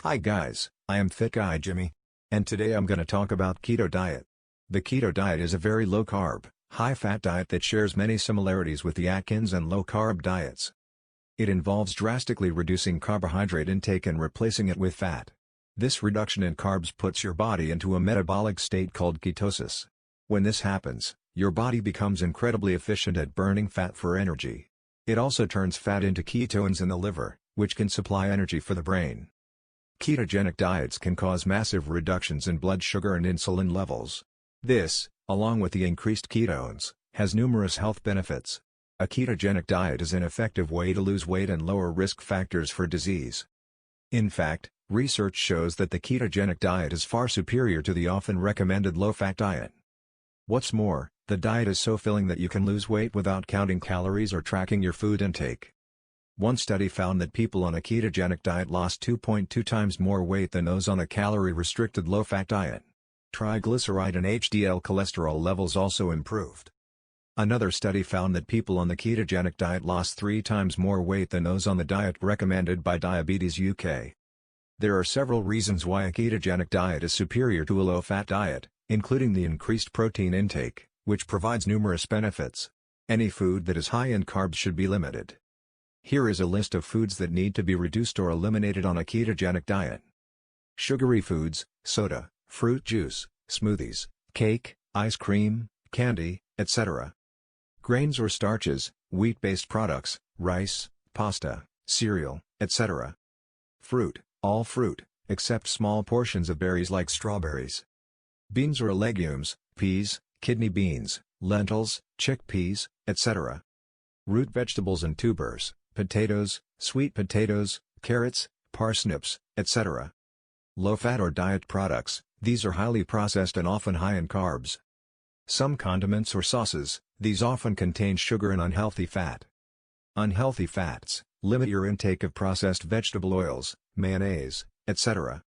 Hi guys, I am Fit Guy Jimmy. And today I'm gonna talk about keto diet. The keto diet is a very low-carb, high-fat diet that shares many similarities with the Atkins and low-carb diets. It involves drastically reducing carbohydrate intake and replacing it with fat. This reduction in carbs puts your body into a metabolic state called ketosis. When this happens, your body becomes incredibly efficient at burning fat for energy. It also turns fat into ketones in the liver, which can supply energy for the brain. Ketogenic diets can cause massive reductions in blood sugar and insulin levels. This, along with the increased ketones, has numerous health benefits. A ketogenic diet is an effective way to lose weight and lower risk factors for disease. In fact, research shows that the ketogenic diet is far superior to the often recommended low-fat diet. What's more, the diet is so filling that you can lose weight without counting calories or tracking your food intake. One study found that people on a ketogenic diet lost 2.2 times more weight than those on a calorie-restricted low-fat diet. Triglyceride and HDL cholesterol levels also improved. Another study found that people on the ketogenic diet lost 3 times more weight than those on the diet recommended by Diabetes UK. There are several reasons why a ketogenic diet is superior to a low-fat diet, including the increased protein intake, which provides numerous benefits. Any food that is high in carbs should be limited. Here is a list of foods that need to be reduced or eliminated on a ketogenic diet. Sugary foods, soda, fruit juice, smoothies, cake, ice cream, candy, etc. Grains or starches, wheat-based products, rice, pasta, cereal, etc. Fruit, all fruit, except small portions of berries like strawberries. Beans or legumes, peas, kidney beans, lentils, chickpeas, etc. Root vegetables and tubers, potatoes, sweet potatoes, carrots, parsnips, etc. Low-fat or diet products, these are highly processed and often high in carbs. Some condiments or sauces, these often contain sugar and unhealthy fat. Unhealthy fats, limit your intake of processed vegetable oils, mayonnaise, etc.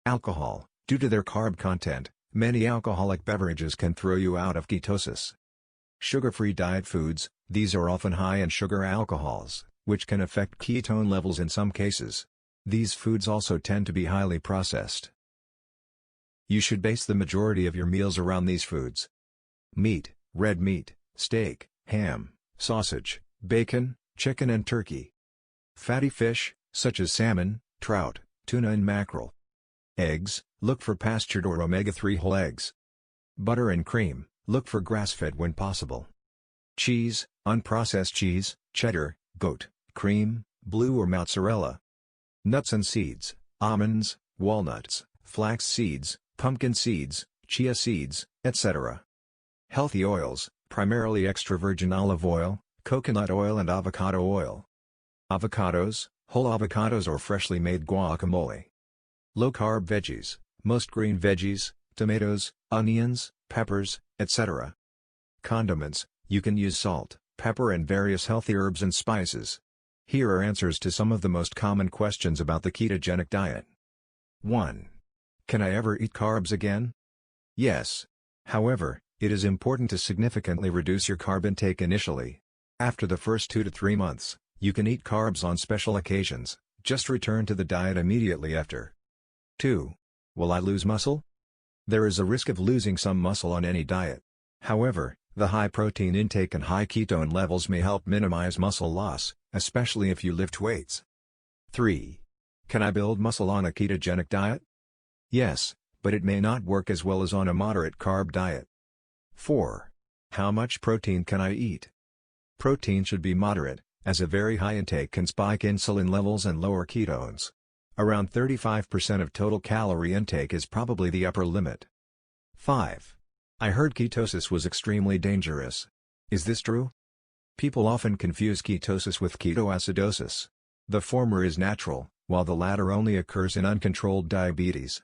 Alcohol, due to their carb content, many alcoholic beverages can throw you out of ketosis. Sugar-free diet foods, these are often high in sugar alcohols, which can affect ketone levels in some cases. These foods also tend to be highly processed. You should base the majority of your meals around these foods. Meat, red meat, steak, ham, sausage, bacon, chicken and turkey. Fatty fish, such as salmon, trout, tuna and mackerel. Eggs, look for pastured or omega-3 whole eggs. Butter and cream, look for grass-fed when possible. Cheese, unprocessed cheese, cheddar, goat, cream, blue or mozzarella. Nuts and seeds, almonds, walnuts, flax seeds, pumpkin seeds, chia seeds, etc. Healthy oils, primarily extra virgin olive oil, coconut oil and avocado oil. Avocados, whole avocados or freshly made guacamole. Low-carb veggies, most green veggies, tomatoes, onions, peppers, etc. Condiments, you can use salt, pepper and various healthy herbs and spices. Here are answers to some of the most common questions about the ketogenic diet. 1. Can I ever eat carbs again? Yes. However, it is important to significantly reduce your carb intake initially. After the first 2 to 3 months, you can eat carbs on special occasions, just return to the diet immediately after. 2. Will I lose muscle? There is a risk of losing some muscle on any diet. However, the high protein intake and high ketone levels may help minimize muscle loss, especially if you lift weights. 3. Can I build muscle on a ketogenic diet? Yes, but it may not work as well as on a moderate carb diet. 4. How much protein can I eat? Protein should be moderate, as a very high intake can spike insulin levels and lower ketones. Around 35% of total calorie intake is probably the upper limit. 5. I heard ketosis was extremely dangerous. Is this true? People often confuse ketosis with ketoacidosis. The former is natural, while the latter only occurs in uncontrolled diabetes.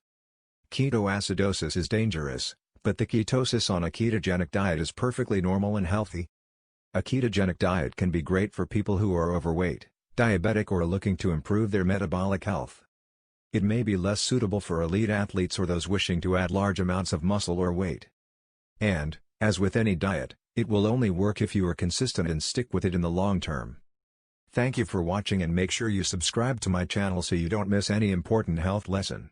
Ketoacidosis is dangerous, but the ketosis on a ketogenic diet is perfectly normal and healthy. A ketogenic diet can be great for people who are overweight, diabetic or looking to improve their metabolic health. It may be less suitable for elite athletes or those wishing to add large amounts of muscle or weight. And, as with any diet, it will only work if you are consistent and stick with it in the long term. Thank you for watching and make sure you subscribe to my channel so you don't miss any important health lesson.